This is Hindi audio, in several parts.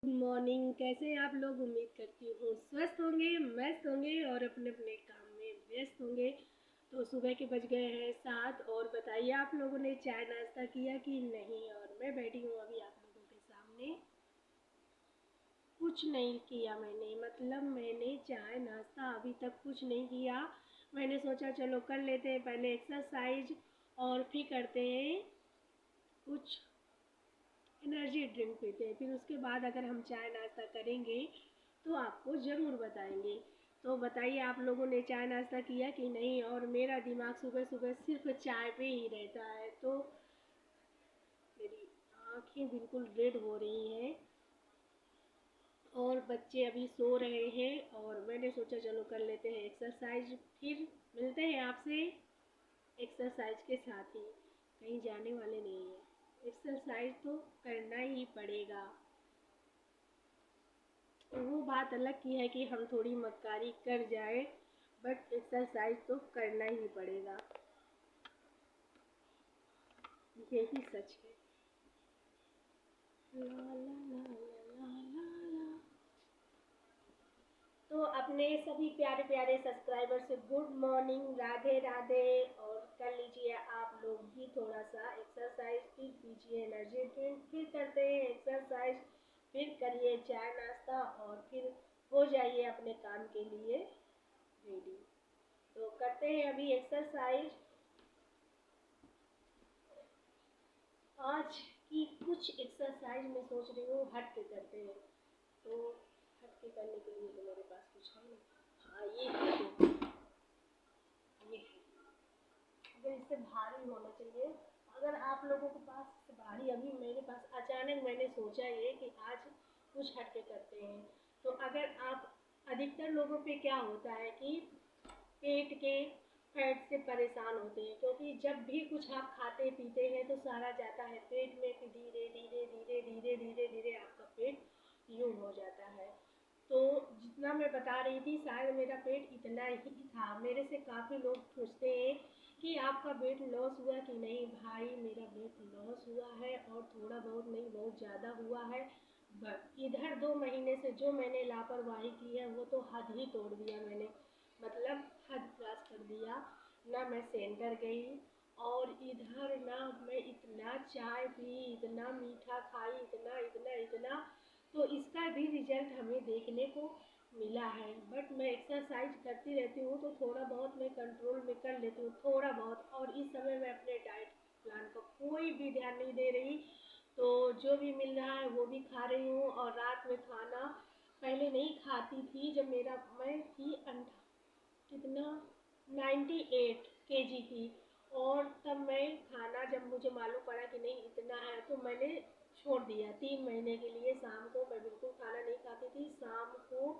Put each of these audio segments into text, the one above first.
Good morning. कैसे हैं आप लोग? उम्मीद करती हूँ स्वस्थ होंगे, मस्त होंगे और अपने अपने काम में व्यस्त होंगे। तो सुबह के बज गए हैं 7 और बताइए आप लोगों ने चाय नाश्ता किया कि नहीं। और मैं बैठी हूँ अभी आप लोगों के सामने। कुछ नहीं किया मैंने, मतलब मैंने चाय नाश्ता अभी तक कुछ नहीं किया। मैंने सोचा चलो कर लेते हैं पहले एक्सरसाइज और फिर करते हैं कुछ एनर्जी ड्रिंक पीते हैं। फिर उसके बाद अगर हम चाय नाश्ता करेंगे तो आपको ज़रूर बताएंगे। तो बताइए आप लोगों ने चाय नाश्ता किया कि नहीं। और मेरा दिमाग सुबह सुबह सिर्फ चाय पे ही रहता है। तो मेरी आँखें बिल्कुल रेड हो रही हैं और बच्चे अभी सो रहे हैं और मैंने सोचा चलो कर लेते हैं एक्सरसाइज। फिर मिलते हैं आपसे एक्सरसाइज के साथ ही, कहीं जाने वाले नहीं हैं। एक्सरसाइज तो करना ही पड़ेगा। वो बात अलग की है कि हम थोड़ी मक्कारी कर जाए, बट एक्सरसाइज तो करना ही पड़ेगा, यही सच है। ला ला ला ला ला ला। तो अपने सभी प्यारे प्यारे सब्सक्राइबर से गुड मॉर्निंग, राधे राधे। और कर लीजिए आप लोग भी थोड़ा सा एक्सरसाइज, फिर पीजिए एनर्जी ड्रिंक, फिर करते हैं एक्सरसाइज, फिर करिए चाय नाश्ता और फिर हो जाइए अपने काम के लिए रेडी। तो करते हैं अभी एक्सरसाइज। आज की कुछ एक्सरसाइज मैं सोच रही हूँ हट के करते हैं। तो हट के करने के लिए तो मेरे पास कुछ है नहीं। हाँ ये है, ये है। अगर इससे भारी होना चाहिए। अगर आप लोगों के पास इससे भारी, अभी मेरे पास अचानक मैंने सोचा ये कि आज कुछ हट के करते हैं। तो अगर आप, अधिकतर लोगों पे क्या होता है कि पेट के फैट से परेशान होते हैं, क्योंकि जब भी कुछ आप खाते पीते हैं तो सारा जाता है पेट में, फिर धीरे धीरे धीरे धीरे धीरे धीरे आपका पेट यूँ हो जाता है। तो जितना मैं बता रही थी शायद मेरा पेट इतना ही था। मेरे से काफ़ी लोग पूछते हैं कि आपका वेट लॉस हुआ कि नहीं। भाई मेरा वेट लॉस हुआ है और थोड़ा बहुत नहीं, बहुत ज़्यादा हुआ है। बट इधर 2 महीने से जो मैंने लापरवाही की है वो तो हद ही तोड़ दिया मैंने, मतलब हद क्रॉस कर दिया। ना मैं सेंटर गई और इधर ना मैं इतना चाय पी, इतना मीठा खाई, इतना इतना इतना। तो इसका भी रिजल्ट हमें देखने को मिला है। बट मैं एक्सरसाइज करती रहती हूँ तो थोड़ा बहुत मैं कंट्रोल में कर लेती हूँ, थोड़ा बहुत। और इस समय मैं अपने डाइट प्लान का कोई भी ध्यान नहीं दे रही। तो जो भी मिल रहा है वो भी खा रही हूँ। और रात में खाना पहले नहीं खाती थी, जब मेरा मैं थी कितना 98 kg थी। और तब मैं खाना, जब मुझे मालूम पड़ा कि नहीं इतना है, तो मैंने छोड़ दिया 3 महीने के लिए। शाम को मैं बिल्कुल खाना नहीं खाती थी, शाम को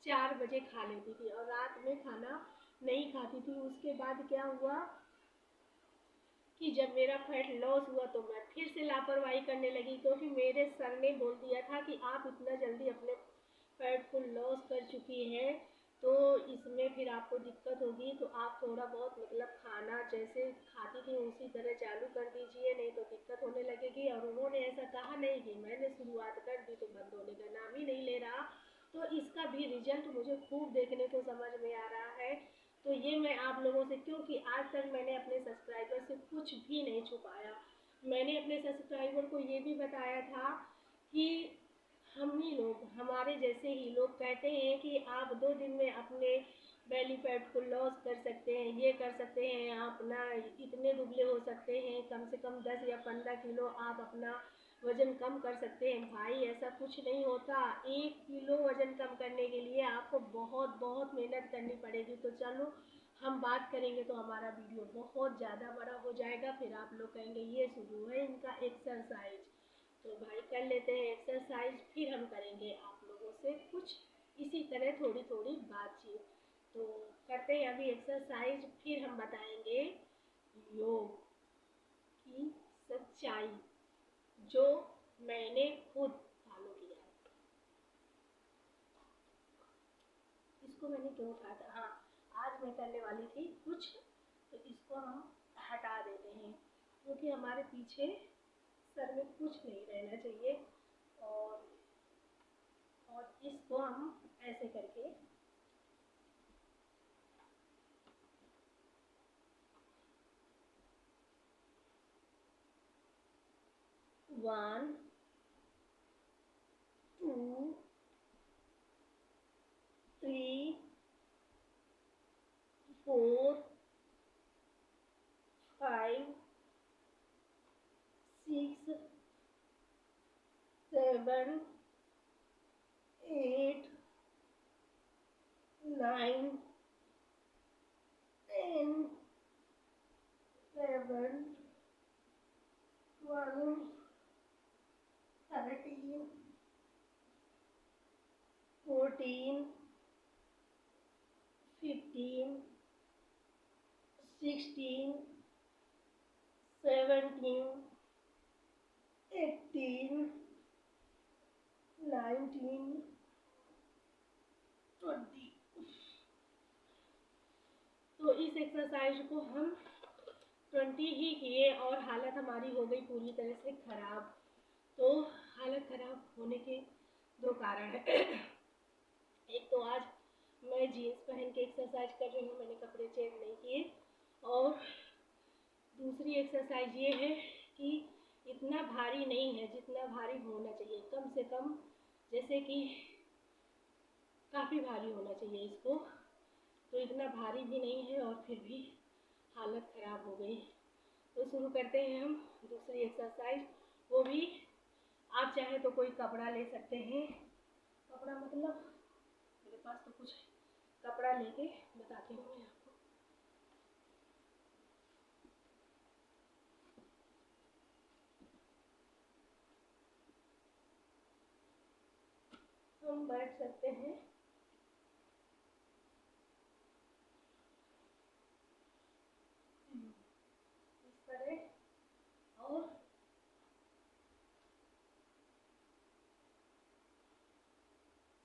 4 बजे खा लेती थी और रात में खाना नहीं खाती थी। उसके बाद क्या हुआ कि जब मेरा फैट लॉस हुआ तो मैं फिर से लापरवाही करने लगी, क्योंकि मेरे सर ने बोल दिया था कि आप इतना जल्दी अपने फैट को लॉस कर चुकी हैं तो इसमें फिर आपको दिक्कत होगी। तो आप थोड़ा बहुत, मतलब खाना जैसे खाती थी उसी तरह चालू कर दीजिए, नहीं तो दिक्कत होने लगेगी। और उन्होंने ऐसा कहा नहीं कि मैंने शुरुआत कर दी तो बंद होने का नाम ही नहीं ले रहा। तो इसका भी रिजल्ट मुझे खूब देखने को समझ में आ रहा है। तो ये मैं आप लोगों से, क्योंकि आज तक मैंने अपने सब्सक्राइबर से कुछ भी नहीं छुपाया। मैंने अपने सब्सक्राइबर को ये भी बताया था कि हम ही लोग, हमारे जैसे ही लोग कहते हैं कि आप 2 दिन में अपने बेली फैट को लॉस कर सकते हैं, ये कर सकते हैं, आप ना इतने दुबले हो सकते हैं, कम से कम 10 या 15 किलो आप अपना वज़न कम कर सकते हैं। भाई ऐसा कुछ नहीं होता। 1 किलो वज़न कम करने के लिए आपको बहुत बहुत मेहनत करनी पड़ेगी। तो चलो हम बात करेंगे तो हमारा वीडियो बहुत ज़्यादा बड़ा हो जाएगा, फिर आप लोग कहेंगे ये शुरू है इनका एक्सरसाइज। तो भाई कर लेते हैं एक्सरसाइज, फिर हम करेंगे आप लोगों से कुछ इसी तरह थोड़ी थोड़ी बातचीत। तो करते हैं अभी एक्सरसाइज, फिर हम बताएंगे योग की सच्चाई, जो मैंने खुद फॉलो किया है। इसको मैंने क्यों उठाया था, हाँ आज मैं करने वाली थी कुछ, तो इसको हम हटा देते हैं, क्योंकि हमारे पीछे सर में कुछ नहीं रहना चाहिए। और इसको हम ऐसे करके one, two, three, four, five, six, seven, eight, nine, 10, 11, 12, 13, 14, 15, 16, 17, 18, 19, 20। तो इस एक्सरसाइज को हम 20 ही किए और हालत हमारी हो गई पूरी तरह से खराब। तो हालत खराब होने के दो कारण हैं। एक तो आज मैं जीन्स पहन के एक्सरसाइज कर रही हूँ, मैंने कपड़े चेंज नहीं किए। और दूसरी एक्सरसाइज ये है कि इतना भारी नहीं है जितना भारी होना चाहिए, कम से कम जैसे कि काफ़ी भारी होना चाहिए इसको, तो इतना भारी भी नहीं है और फिर भी हालत ख़राब हो गई। तो शुरू करते हैं हम दूसरी एक्सरसाइज। वो भी आप चाहे तो कोई कपड़ा ले सकते हैं, कपड़ा मतलब मेरे पास तो कुछ कपड़ा लेके बताती हूँ मैं आपको। हम बैठ सकते हैं इस तरह, और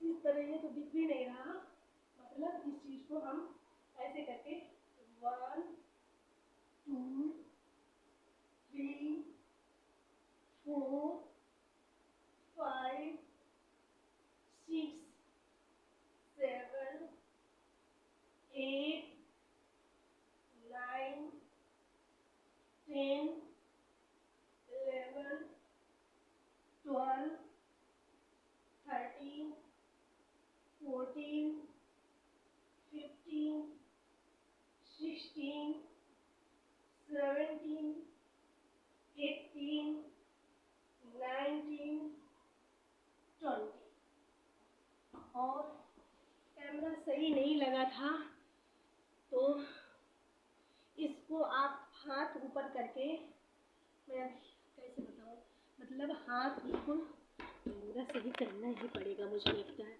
इस तरह ये तो दिख भी नहीं रहा, मतलब इस चीज़ को हम ऐसे करके 1, 2, 3, 4, 5, 6, 7, 8, 9, 10, 11, 12, 13, 14, 15, 16, 17, 18, 19, 20। और कैमरा सही नहीं लगा था, तो इसको आप हाथ ऊपर करके, मैं कैसे बताऊँ, मतलब हाथ बिल्कुल कैमरा सही करना ही पड़ेगा मुझे लगता है।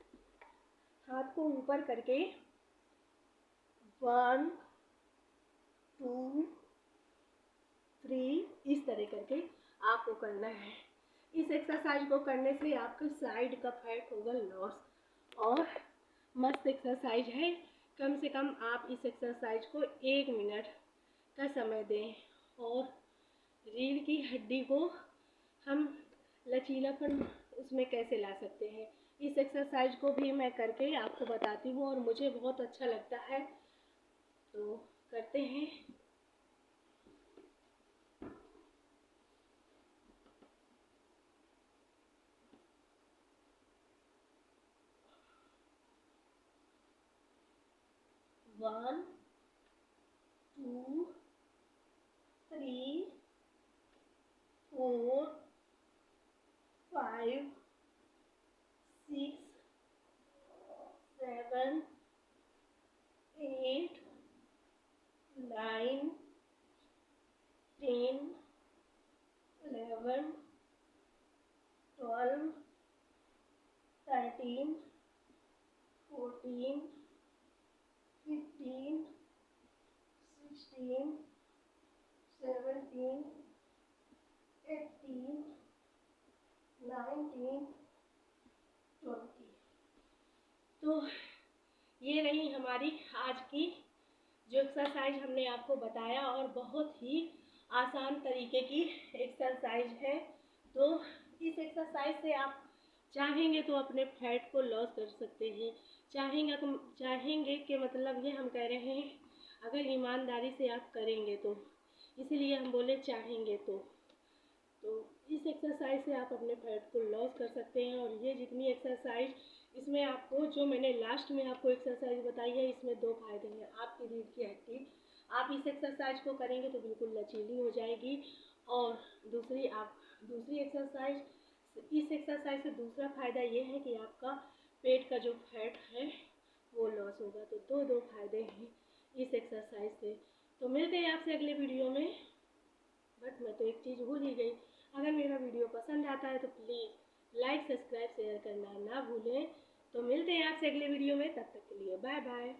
हाथ को ऊपर करके 1, 2, 3 इस तरह करके आपको करना है। इस एक्सरसाइज को करने से आपका साइड का फैट होगा लॉस, और मस्त एक्सरसाइज है। कम से कम आप इस एक्सरसाइज को 1 मिनट का समय दें, और रीढ़ की हड्डी को हम लचीलापन उसमें कैसे ला सकते हैं, इस एक्सरसाइज को भी मैं करके आपको बताती हूँ और मुझे बहुत अच्छा लगता है। तो करते हैं। One, two, three, 4, 5, 6, 7, 8, 9, 10, 11, 12, 13, 14, 15, 16, 17, 18, 19, 20। तो ये रही हमारी आज की जो एक्सरसाइज हमने आपको बताया, और बहुत ही आसान तरीके की एक्सरसाइज है। तो इस एक्सरसाइज से आप चाहेंगे तो अपने फैट को लॉस कर सकते हैं। चाहेंगे कि मतलब ये हम कह रहे हैं अगर ईमानदारी से आप करेंगे तो, इसीलिए हम बोले चाहेंगे तो इस एक्सरसाइज से आप अपने फैट को लॉस कर सकते हैं। और ये जितनी एक्सरसाइज, इसमें आपको जो मैंने लास्ट में आपको एक्सरसाइज बताई है, इसमें 2 फायदे हैं। आपकी रीढ़ की हड्डी, आप इस एक्सरसाइज को करेंगे तो बिल्कुल लचीली हो जाएगी। और दूसरी एक्सरसाइज, इस एक्सरसाइज से दूसरा फ़ायदा ये है कि आपका पेट का जो फैट है वो लॉस होगा। तो दो फायदे हैं इस एक्सरसाइज से। तो मिलते हैं आपसे अगले वीडियो में। बट मैं तो एक चीज़ भूल ही गई, अगर मेरा वीडियो पसंद आता है तो प्लीज़ लाइक, सब्सक्राइब, शेयर करना ना भूलें। तो मिलते हैं आपसे अगले वीडियो में, तब तक के लिए बाय बाय।